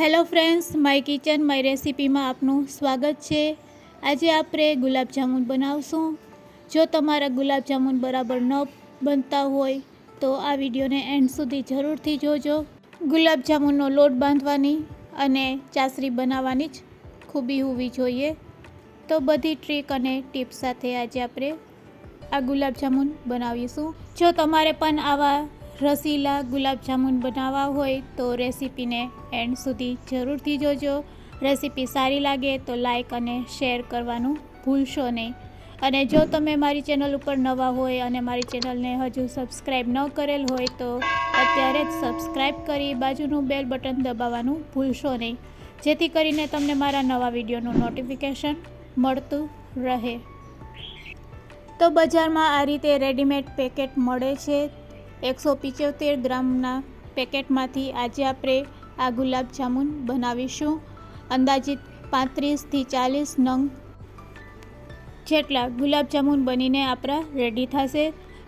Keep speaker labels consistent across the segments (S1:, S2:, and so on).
S1: Hello friends, my kitchen my રેસીપીમાં આપનું સ્વાગત છે। આજે આપણે ગુલાબ જામુન બનાવશું। જો તમારા ગુલાબ જામુન બરાબર ન બનતા હોય તો આ વિડીયોને એન્ડ સુધી જરૂરથી જોજો। ગુલાબ જામુનનો લોટ બાંધવાની અને ચાસરી બનાવવાની જ ખૂબી હોવી જોઈએ। તો બધી ટ્રીક અને ટિપ્સ સાથે આજે આપણે આ ગુલાબ જામુન બનાવીશું। જો તમારે પણ આવા રસીલા ગુલાબ જામુન બનાવવા હોય તો રેસીપીને એન્ડ સુધી જરૂરથી જોજો। રેસીપી સારી લાગે તો લાઈક અને શેર કરવાનું ભૂલશો નહીં। અને જો તમે મારી ચેનલ ઉપર નવા હોય અને મારી ચેનલને હજુ સબસ્ક્રાઈબ ન કરેલ હોય તો અત્યારે જ સબસ્ક્રાઈબ કરી બાજુનું બેલ બટન દબાવવાનું ભૂલશો નહીં, જેથી કરીને તમને મારા નવા વિડીયોનું નોટિફિકેશન મળતું રહે। તો બજારમાં આ રીતે રેડીમેડ પેકેટ મળે છે। 175 ગ્રામના પેકેટમાંથી આજે આપણે આ ગુલાબ જામુન બનાવીશું। અંદાજિત 35થી 40 નંગ જેટલા ગુલાબ જામુન બનીને આપણા રેડી થશે।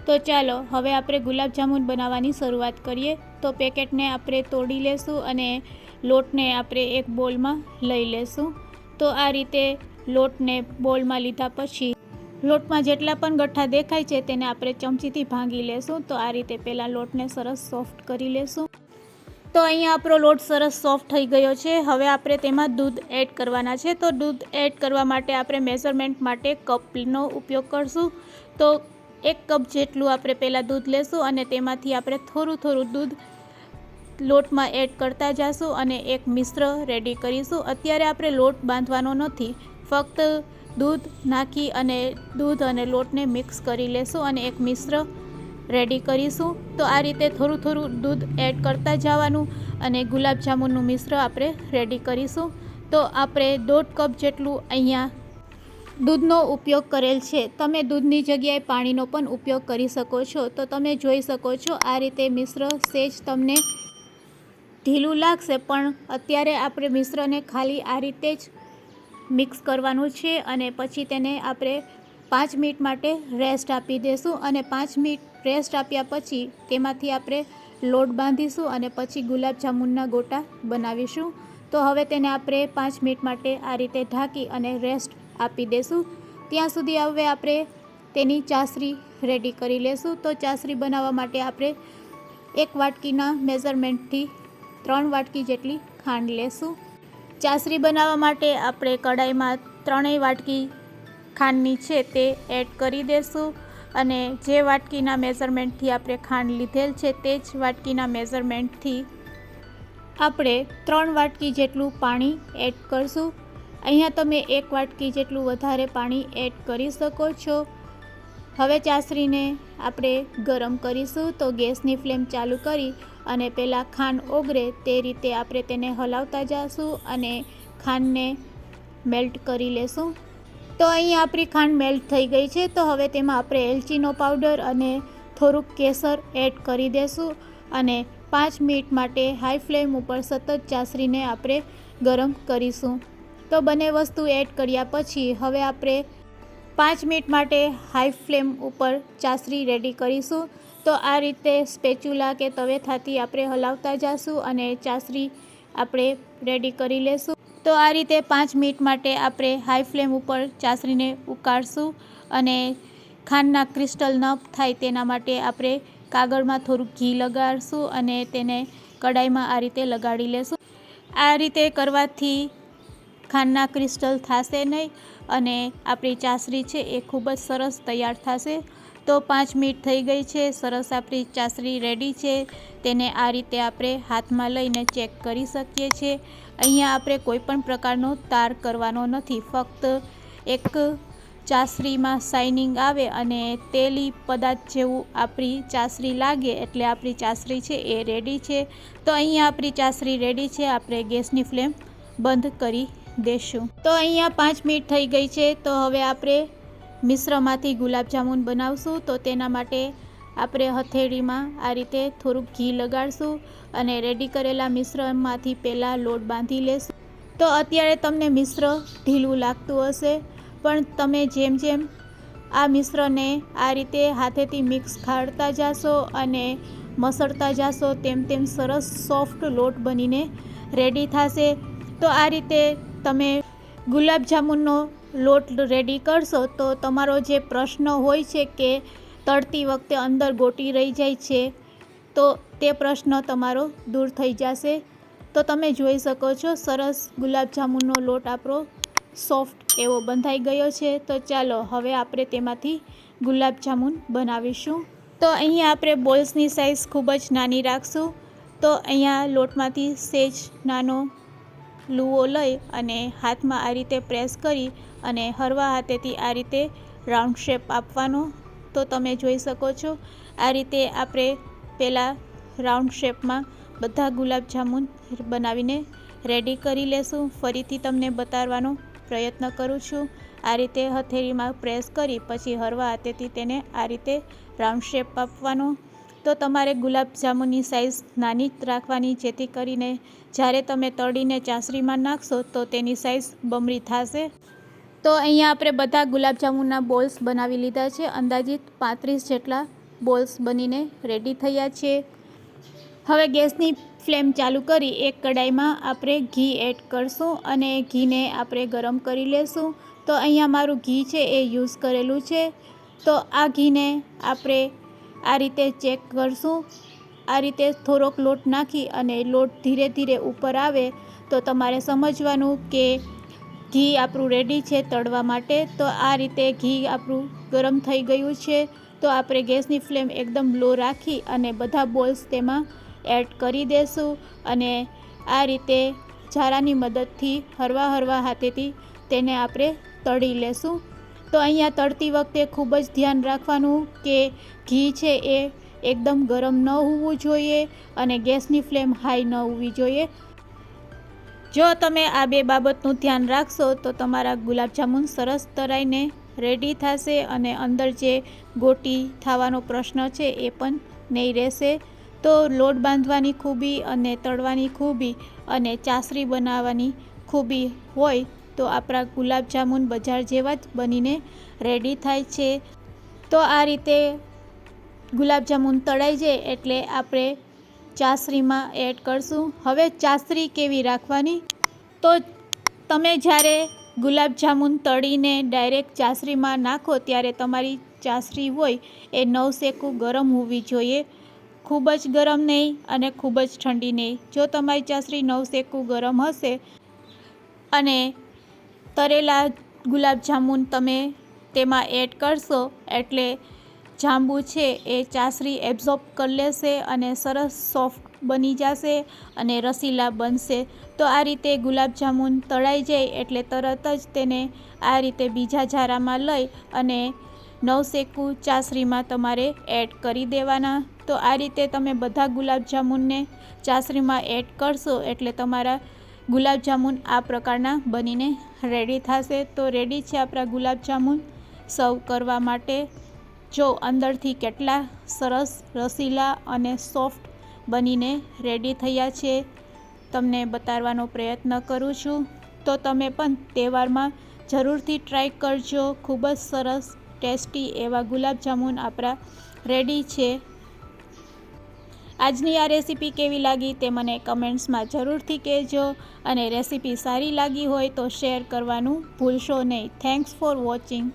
S1: તો ચાલો હવે આપણે ગુલાબ જામુન બનાવવાની શરૂઆત કરીએ। તો પેકેટને આપણે તોડી લેશું અને લોટને આપણે એક બોલમાં લઈ લેશું। તો આ રીતે લોટને બોલમાં લીધા પછી લોટમાં જેટલા પણ ગઠ્ઠા દેખાય છે તેને આપણે ચમચીથી ભાંગી લેશું। તો આ રીતે પહેલાં લોટને સરસ સોફ્ટ કરી લેશું। તો અહીંયા આપણો લોટ સરસ સોફ્ટ થઈ ગયો છે। હવે આપણે તેમાં દૂધ એડ કરવાના છે। તો દૂધ એડ કરવા માટે આપણે મેઝરમેન્ટ માટે કપનો ઉપયોગ કરશું। તો 1 કપ જેટલું આપણે પહેલાં દૂધ લેશું અને તેમાંથી આપણે થોડું થોડું દૂધ લોટમાં એડ કરતા જઈશું અને એક મિશ્ર રેડી કરીશું। અત્યારે આપણે લોટ બાંધવાનો નથી, ફક્ત દૂધ નાખી અને દૂધ અને લોટને મિક્સ કરી લેશું અને એક મિશ્ર રેડી કરીશું। તો આ રીતે થોડું થોડું દૂધ એડ કરતા જવાનું અને ગુલાબ જામુનનું મિશ્ર આપણે રેડી કરીશું। તો આપણે 1.5 કપ જેટલું અહીંયા દૂધનો ઉપયોગ કરેલ છે। તમે દૂધની જગ્યાએ પાણીનો પણ ઉપયોગ કરી શકો છો। તો તમે જોઈ શકો છો આ રીતે મિશ્ર સેજ તમને ઢીલું લાગશે, પણ અત્યારે આપણે મિશ્રને ખાલી આ રીતે જ મિક્સ કરવાનું છે અને પછી તેને આપણે 5 મિનિટ માટે રેસ્ટ આપી દઈશું। અને 5 મિનિટ રેસ્ટ આપ્યા પછી તેમાંથી આપણે લોટ બાંધીશું અને પછી ગુલાબ જામુનના ગોટા બનાવીશું। તો હવે તેને આપણે 5 મિનિટ માટે આ રીતે ઢાંકી અને રેસ્ટ આપી દઈશું। ત્યાં સુધી હવે આપણે તેની ચાસરી રેડી કરી લેશું। તો ચાસરી બનાવવા માટે આપણે 1 વાટકીના મેઝરમેન્ટથી 3 વાટકી જેટલી ખાંડ લેશું। ચાસરી બનાવવા માટે આપણે કઢાઈમાં 3 વાટકી ખાંડની છે તે એડ કરી દઈશું અને જે વાટકીના મેઝરમેન્ટથી આપણે ખાંડ લીધેલ છે તે જ વાટકીના મેઝરમેન્ટથી આપણે 3 વાટકી જેટલું પાણી એડ કરશું। અહીંયા તમે 1 વાટકી જેટલું વધારે પાણી એડ કરી શકો છો। હવે ચાસરીને આપણે ગરમ કરીશું। તો ગેસની ફ્લેમ ચાલુ કરી અને પહેલાં ખાંડ ઓગળે તે રીતે આપણે તેને હલાવતા જઈશું અને ખાંડને મેલ્ટ કરી લેશું। તો અહીં આપણી ખાંડ મેલ્ટ થઈ ગઈ છે। તો હવે તેમાં આપણે એલચીનો પાવડર અને થોડુંક કેસર એડ કરી દઈશું અને 5 મિનિટ માટે હાઈ ફ્લેમ ઉપર સતત ચાસરીને આપણે ગરમ કરીશું। તો બંને વસ્તુ એડ કર્યા પછી હવે આપણે 5 મિનિટ માટે હાઈ ફ્લેમ ઉપર ચાસરી રેડી કરીશું। તો આ રીતે સ્પેચ્યુલા કે તવેથાથી આપણે હલાવતા જઈશું અને ચાસરી આપણે રેડી કરી લેશું। તો આ રીતે 5 મિનિટ માટે આપણે હાઈ ફ્લેમ ઉપર ચાસરીને ઉકાળશું અને ખાંડના ક્રિસ્ટલ ન થાય તેના માટે આપણે કાગળમાં થોડુંક ઘી લગાડશું અને તેને કઢાઈમાં આ રીતે લગાડી લેશું। આ રીતે કરવાથી ખાંડના ક્રિસ્ટલ થશે નહીં અને આપણી ચાસરી છે એ ખૂબ જ સરસ તૈયાર થશે। તો 5 મિનિટ થઈ ગઈ છે, સરસ આપણી ચાસરી રેડી છે। તેને આ રીતે આપણે હાથમાં લઈને ચેક કરી શકીએ છીએ। અહીંયા આપણે કોઈ પણ પ્રકારનો તાર કરવાનો નથી, ફક્ત એક ચાસરીમાં શાઇનિંગ આવે અને તેલી પદાર્થ જેવું આપણી ચાસરી લાગે એટલે આપણી ચાસરી છે એ રેડી છે। તો અહીંયા આપણી ચાસરી રેડી છે, આપણે ગેસની ફ્લેમ બંધ કરી દઈશું। તો અહીંયા 5 મિનિટ થઈ ગઈ છે। તો હવે આપણે મિશ્રમાંથી ગુલાબ જામુન બનાવશું। તો તેના માટે આપણે હથેળીમાં આ રીતે થોડુંક ઘી લગાડશું અને રેડી કરેલા મિશ્રણમાંથી પહેલાં લોટ બાંધી લેશું। તો અત્યારે તમને મિશ્ર ઢીલું લાગતું હશે, પણ તમે જેમ જેમ આ મિશ્રને આ રીતે હાથેથી મિક્સ ખાડતા જશો અને મસળતા જાશો તેમ સરસ સોફ્ટ લોટ બનીને રેડી થશે. તો આ રીતે તમે ગુલાબજામુનનો લોટ રેડી કરશો તો તમારો જે પ્રશ્ન હોય છે કે તળતી વખતે અંદર ગોટી રહી જાય છે, તો તે પ્રશ્ન તમારો દૂર થઈ જશે. તો તમે જોઈ શકો છો સરસ ગુલાબજામુનનો લોટ આપણો સોફ્ટ એવો બંધાઈ ગયો છે. તો ચાલો હવે આપણે તેમાંથી ગુલાબજામુન બનાવીશું. તો અહીંયા આપણે બોલ્સની સાઇઝ ખૂબ જ નાની રાખશું. તો અહીંયા લોટમાંથી સેજ નાનો લુઓ લઈ અને હાથમાં આ રીતે પ્રેસ કરી અને હળવા હાથેથી આ રીતે રાઉન્ડ શેપ આપવાનો. તો તમે જોઈ શકો છો આ રીતે આપણે પહેલાં રાઉન્ડ શેપમાં બધા ગુલાબજામુન બનાવીને રેડી કરી લેશું. ફરીથી તમને બતાવવાનો પ્રયત્ન કરું છું. આ રીતે હથેળીમાં પ્રેસ કરી પછી હળવા હાથેથી તેને આ રીતે રાઉન્ડ શેપ આપવાનો. તો તમારે ગુલાબજામુનની સાઇઝ નાની જ રાખવાની, જેથી કરીને જ્યારે તમે તળીને ચાસણીમાં નાખશો તો તેની સાઇઝ બમણી થશે. તો અહીંયા આપણે બધા ગુલાબજામુનના બોલ્સ બનાવી લીધા છે. અંદાજિત 35 જેટલા બોલ્સ બનીને રેડી થયા છે. હવે ગેસની ફ્લેમ ચાલુ કરી એક કડાઈમાં આપણે ઘી એડ કરશું અને ઘીને આપણે ગરમ કરી લેશું. તો અહીંયા મારું ઘી છે એ યુઝ કરેલું છે. તો આ ઘીને આપણે આ રીતે ચેક કરશું. આ રીતે થોડોક લોટ નાખી અને લોટ ધીરે ધીરે ઉપર આવે તો તમારે સમજવાનું કે ઘી આપણું રેડી છે તળવા માટે. તો આ રીતે ઘી આપણું ગરમ થઈ ગયું છે. તો આપણે ગેસની ફ્લેમ એકદમ લો રાખી અને બધા બોલ્સ તેમાં એડ કરી દેશું અને આ રીતે જારાની મદદથી હળવા હાથેથી તેને આપણે તળી લેશું. તો અહીંયા તળતી વખતે ખૂબ જ ધ્યાન રાખવાનું કે ઘી છે એ એકદમ ગરમ ન હોવું જોઈએ અને ગેસની ફ્લેમ હાઈ ન હોવી જોઈએ. જો તમે આ બે બાબતનું ધ્યાન રાખશો તો તમારા ગુલાબજામુન સરસ તળાઈને રેડી થશે અને અંદર જે ગોટી થવાનો પ્રશ્ન છે એ પણ નહીં રહેશે. તો લોટ બાંધવાની ખૂબી અને તળવાની ખૂબી અને ચાસણી બનાવવાની ખૂબી હોય તો આપણા ગુલાબજામુન બજાર જેવા જ બનીને રેડી થાય છે. તો આ રીતે ગુલાબજામુન તળાઈ જાય એટલે આપણે ચાસણીમાં એડ કરશું. હવે ચાસણી કેવી રાખવાની? તો તમે જ્યારે ગુલાબજામુન તળીને ડાયરેક્ટ ચાસણીમાં નાખો ત્યારે તમારી ચાસણી હોય એ નવશેકું ગરમ હોવી જોઈએ. ખૂબ જ ગરમ નહીં અને ખૂબ જ ઠંડી નહીં. જો તમારી ચાસણી નવશેકું ગરમ હશે અને તળેલા ગુલાબજામુન તમે તેમાં એડ કરશો એટલે જાંબુ છે એ ચાસણી એબ્ઝોર્બ કરી લેશે અને સરસ સોફ્ટ બની જશે અને રસીલા બનશે. તો આ રીતે ગુલાબજામુન તળાઈ જાય એટલે તરત જ તેને આ રીતે બીજા જારામાં લઈ અને નવશેકું ચાસણીમાં તમારે એડ કરી દેવાના. તો આ રીતે તમે બધા ગુલાબજામુનને ચાસણીમાં એડ કરશો એટલે તમારા ગુલાબજામુન આ પ્રકારના બનીને રેડી થશે. તો રેડી છે આપણા ગુલાબજામુન સર્વ કરવા માટે. જો અંદરથી કેટલા સરસ રસીલા અને સોફ્ટ બનીને રેડી થયા છે તમને બતાવવાનો પ્રયત્ન કરું છું. તો તમે પણ તહેવારમાં જરૂરથી ટ્રાય કરજો. ખૂબ જ સરસ ટેસ્ટી એવા ગુલાબજામુન આપણા રેડી છે. આજની આ રેસીપી કેવી લાગી તે મને કમેન્ટ્સમાં જરૂરથી કહેજો અને રેસીપી સારી લાગી હોય તો શેર કરવાનું ભૂલશો નહીં. Thanks for watching.